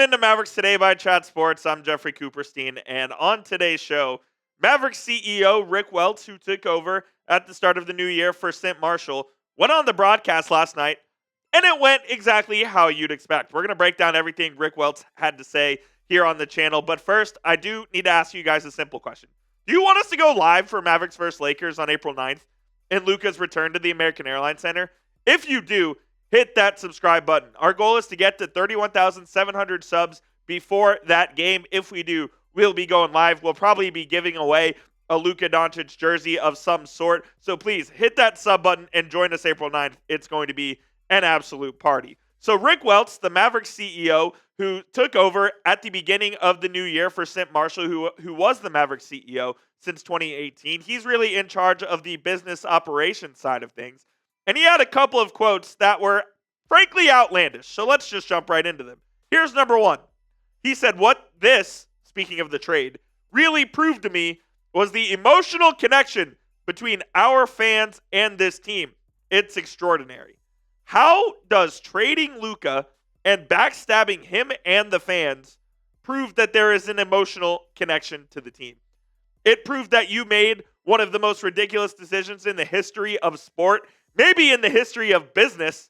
Welcome into Mavericks Today by Chat Sports. I'm Jeffrey Cooperstein, and on today's show, Mavericks CEO Rick Welts, who took over at the start of the new year for St. Marshall, went on the broadcast last night, and it went exactly how you'd expect. We're going to break down everything Rick Welts had to say here on the channel, but first, I do need to ask you guys a simple question. Do you want us to go live for Mavericks vs. Lakers on April 9th in Luka's return to the American Airlines Center? If you do, hit that subscribe button. Our goal is to get to 31,700 subs before that game. If we do, we'll be going live. We'll probably be giving away a Luka Doncic jersey of some sort. So please hit that sub button and join us April 9th. It's going to be an absolute party. So Rick Welts, the Mavericks CEO, who took over at the beginning of the new year for St. Marshall, who was the Mavericks CEO since 2018. He's really in charge of the business operations side of things. And he had a couple of quotes that were frankly outlandish. So let's just jump right into them. Here's number one. He said, what this, speaking of the trade, really proved to me was the emotional connection between our fans and this team. It's extraordinary. How does trading Luka and backstabbing him and the fans prove that there is an emotional connection to the team? It proved that you made one of the most ridiculous decisions in the history of sport, maybe in the history of business.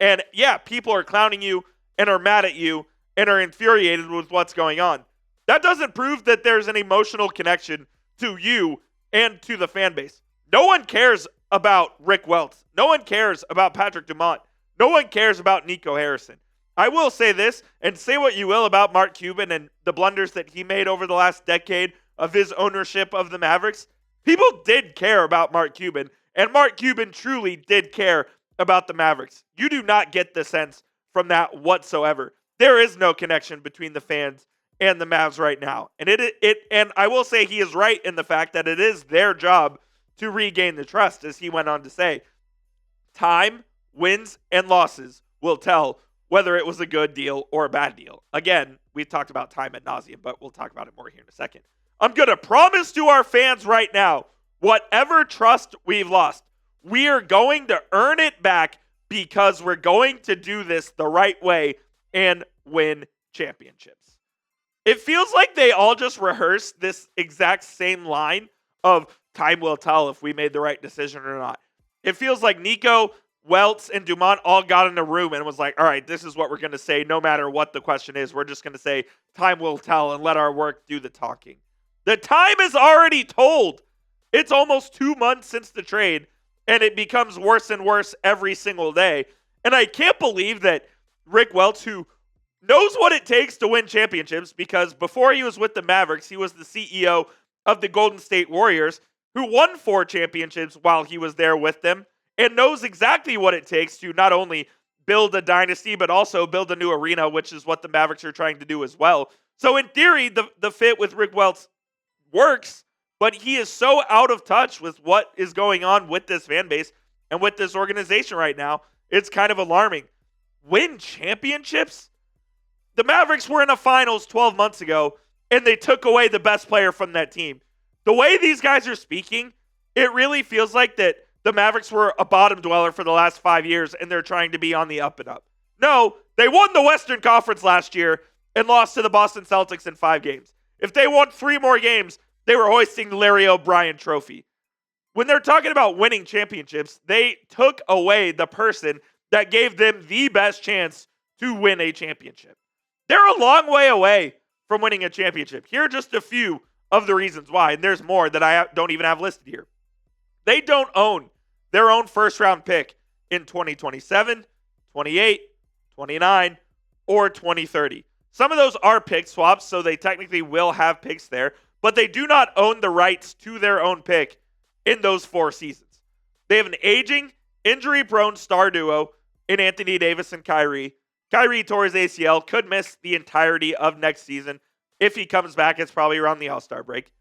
And yeah, people are clowning you and are mad at you and are infuriated with what's going on. That doesn't prove that there's an emotional connection to you and to the fan base. No one cares about Rick Welts. No one cares about Patrick Dumont. No one cares about Nico Harrison. I will say this, and say what you will about Mark Cuban and the blunders that he made over the last decade of his ownership of the Mavericks. People did care about Mark Cuban, and Mark Cuban truly did care about the Mavericks. You do not get the sense from that whatsoever. There is no connection between the fans and the Mavs right now. And and I will say he is right in the fact that it is their job to regain the trust, as he went on to say. Time, wins, and losses will tell whether it was a good deal or a bad deal. Again, we've talked about time ad nauseum, but we'll talk about it more here in a second. I'm going to promise to our fans right now, whatever trust we've lost, we are going to earn it back because we're going to do this the right way and win championships. It feels like they all just rehearsed this exact same line of time will tell if we made the right decision or not. It feels like Nico, Welts, and Dumont all got in a room and was like, all right, this is what we're going to say no matter what the question is. We're just going to say time will tell and let our work do the talking. The time is already told. It's almost 2 months since the trade, and it becomes worse and worse every single day. And I can't believe that Rick Welts, who knows what it takes to win championships, because before he was with the Mavericks, he was the CEO of the Golden State Warriors, who won 4 championships while he was there with them, and knows exactly what it takes to not only build a dynasty, but also build a new arena, which is what the Mavericks are trying to do as well. So in theory, the fit with Rick Welts works, but he is so out of touch with what is going on with this fan base and with this organization right now. It's kind of alarming. Win championships? The Mavericks were in a finals 12 months ago, and they took away the best player from that team. The way these guys are speaking, it really feels like that the Mavericks were a bottom dweller for the last 5 years, and they're trying to be on the up and up. No, they won the Western Conference last year and lost to the Boston Celtics in 5 games. If they won 3 more games, they were hoisting the Larry O'Brien trophy. When they're talking about winning championships, they took away the person that gave them the best chance to win a championship. They're a long way away from winning a championship. Here are just a few of the reasons why, and there's more that I don't even have listed here. They don't own their own first-round pick in 2027, 28, 29, or 2030. Some of those are pick swaps, so they technically will have picks there, but they do not own the rights to their own pick in those 4 seasons. They have an aging, injury-prone star duo in Anthony Davis and Kyrie. Kyrie tore his ACL, could miss the entirety of next season. If he comes back, it's probably around the All-Star break.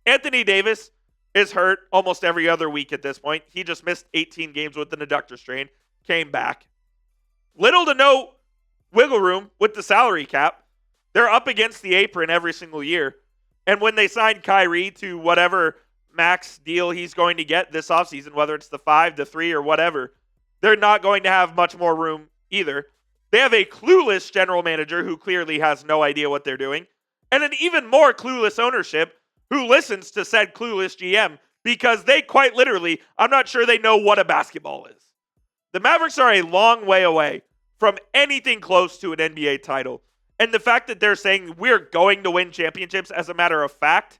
Anthony Davis is hurt almost every other week at this point. He just missed 18 games with an adductor strain, came back. Little to no wiggle room with the salary cap. They're up against the apron every single year. And when they signed Kyrie to whatever max deal he's going to get this offseason, whether it's the 5, the 3, or whatever, they're not going to have much more room either. They have a clueless general manager who clearly has no idea what they're doing, and an even more clueless ownership who listens to said clueless GM because they quite literally, I'm not sure they know what a basketball is. The Mavericks are a long way away from anything close to an NBA title. And the fact that they're saying we're going to win championships as a matter of fact,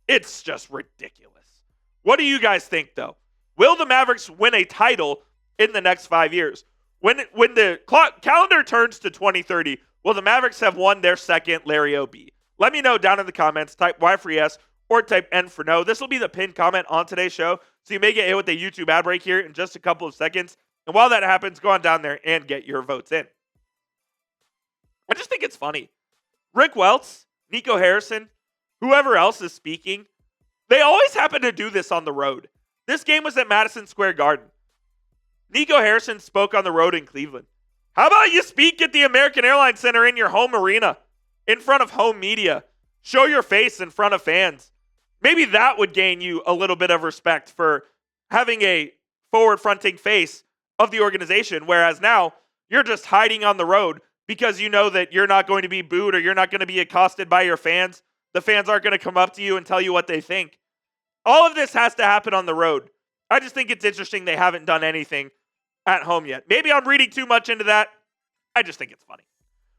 it's just ridiculous. What do you guys think, though? Will the Mavericks win a title in the next 5 years? When the calendar turns to 2030, will the Mavericks have won their second Larry O.B.? Let me know down in the comments. Type Y for yes or type N for no. This will be the pinned comment on today's show, so you may get hit with a YouTube ad break here in just a couple of seconds. And while that happens, go on down there and get your votes in. I just think it's funny. Rick Welts, Nico Harrison, whoever else is speaking, they always happen to do this on the road. This game was at Madison Square Garden. Nico Harrison spoke on the road in Cleveland. How about you speak at the American Airlines Center in your home arena, in front of home media? Show your face in front of fans. Maybe that would gain you a little bit of respect for having a forward-fronting face of the organization, whereas now you're just hiding on the road because you know that you're not going to be booed or you're not going to be accosted by your fans. The fans aren't going to come up to you and tell you what they think. All of this has to happen on the road. I just think it's interesting they haven't done anything at home yet. Maybe I'm reading too much into that. I just think it's funny.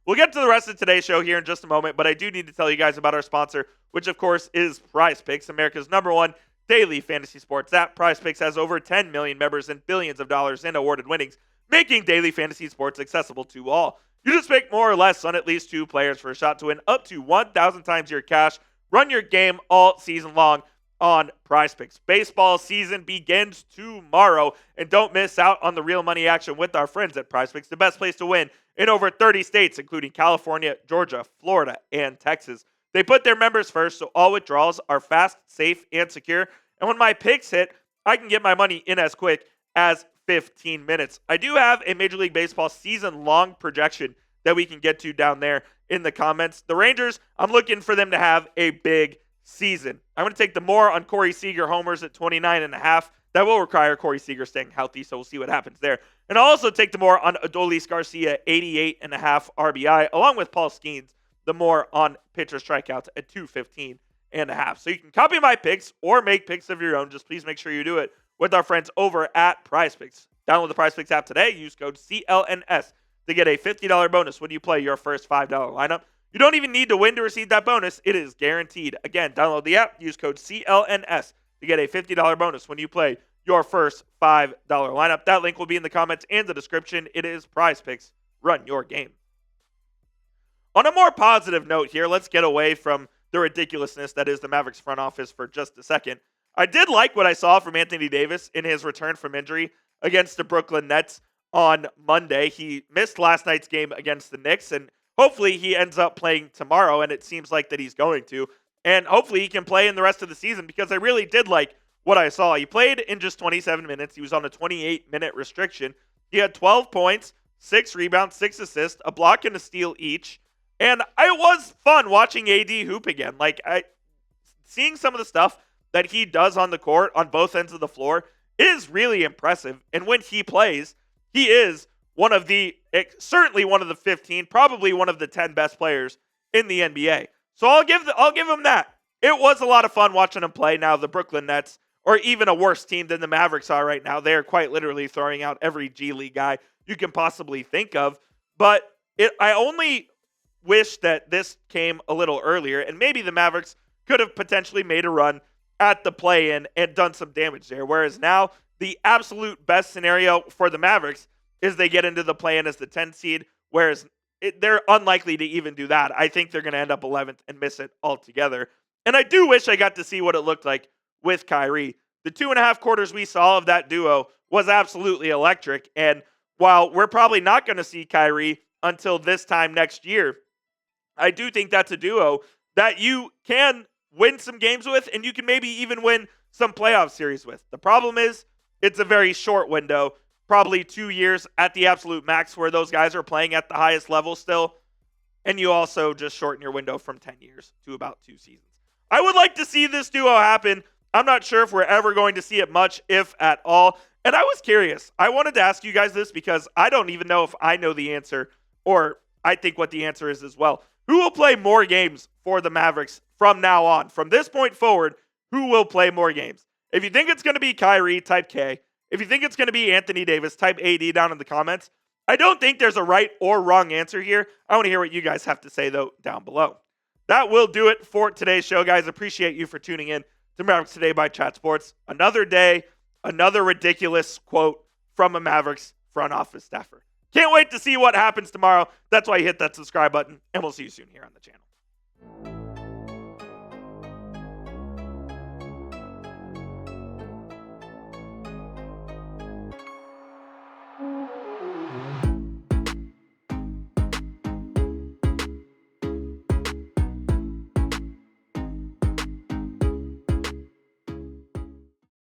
We'll get to the rest of today's show here in just a moment, but I do need to tell you guys about our sponsor, which of course is PrizePicks, America's #1 daily fantasy sports app. PrizePicks has over 10 million members and billions of dollars in awarded winnings, making daily fantasy sports accessible to all. You just pick more or less on at least 2 players for a shot to win up to 1,000 times your cash. Run your game all season long on PrizePicks. Baseball season begins tomorrow, and don't miss out on the real money action with our friends at PrizePicks, the best place to win in over 30 states, including California, Georgia, Florida, and Texas. They put their members first, so all withdrawals are fast, safe, and secure. And when my picks hit, I can get my money in as quick as 15 minutes. I do have a Major League Baseball season-long projection that we can get to down there in the comments. The Rangers, I'm looking for them to have a big season. I'm going to take the more on Corey Seager homers at 29.5. That will require Corey Seager staying healthy, so we'll see what happens there. And I'll also take the more on Adolis Garcia, 88.5 RBI, along with Paul Skeens, the more on pitcher strikeouts at 215.5. So you can copy my picks or make picks of your own. Just please make sure you do it with our friends over at PrizePicks. Download the PrizePicks app today. Use code CLNS to get a $50 bonus when you play your first $5 lineup. You don't even need to win to receive that bonus. It is guaranteed. Again, download the app. Use code CLNS to get a $50 bonus when you play your first $5 lineup. That link will be in the comments and the description. It is PrizePicks. Run your game. On a more positive note here, let's get away from the ridiculousness that is the Mavericks front office for just a second. I did like what I saw from Anthony Davis in his return from injury against the Brooklyn Nets on Monday. He missed last night's game against the Knicks, and hopefully he ends up playing tomorrow, and it seems like that he's going to. And hopefully he can play in the rest of the season because I really did like what I saw. He played in just 27 minutes. He was on a 28-minute restriction. He had 12 points, 6 rebounds, 6 assists, a block and a steal each. And it was fun watching AD hoop again. Seeing some of the stuff that he does on the court on both ends of the floor is really impressive. And when he plays, he is certainly one of the 15, probably one of the 10 best players in the NBA. So I'll give him that. It was a lot of fun watching him play. Now the Brooklyn Nets are even a worse team than the Mavericks are right now. They're quite literally throwing out every G League guy you can possibly think of. But I only wish that this came a little earlier, and maybe the Mavericks could have potentially made a run at the play-in and done some damage there. Whereas now, the absolute best scenario for the Mavericks is they get into the play-in as the 10th seed, whereas they're unlikely to even do that. I think they're going to end up 11th and miss it altogether. And I do wish I got to see what it looked like with Kyrie. The 2.5 quarters we saw of that duo was absolutely electric. And while we're probably not going to see Kyrie until this time next year, I do think that's a duo that you can win some games with, and you can maybe even win some playoff series with. The problem is it's a very short window, probably 2 years at the absolute max where those guys are playing at the highest level still, and you also just shorten your window from 10 years to about 2 seasons. I would like to see this duo happen. I'm not sure if we're ever going to see it much, if at all. And I was curious. I wanted to ask you guys this because I don't even know if I know the answer or I think what the answer is as well. Who will play more games for the Mavericks from now on? From this point forward, who will play more games? If you think it's going to be Kyrie, type K. If you think it's going to be Anthony Davis, type AD down in the comments. I don't think there's a right or wrong answer here. I want to hear what you guys have to say, though, down below. That will do it for today's show, guys. Appreciate you for tuning in to Mavericks Today by Chat Sports. Another day, another ridiculous quote from a Mavericks front office staffer. Can't wait to see what happens tomorrow. That's why you hit that subscribe button, and we'll see you soon here on the channel.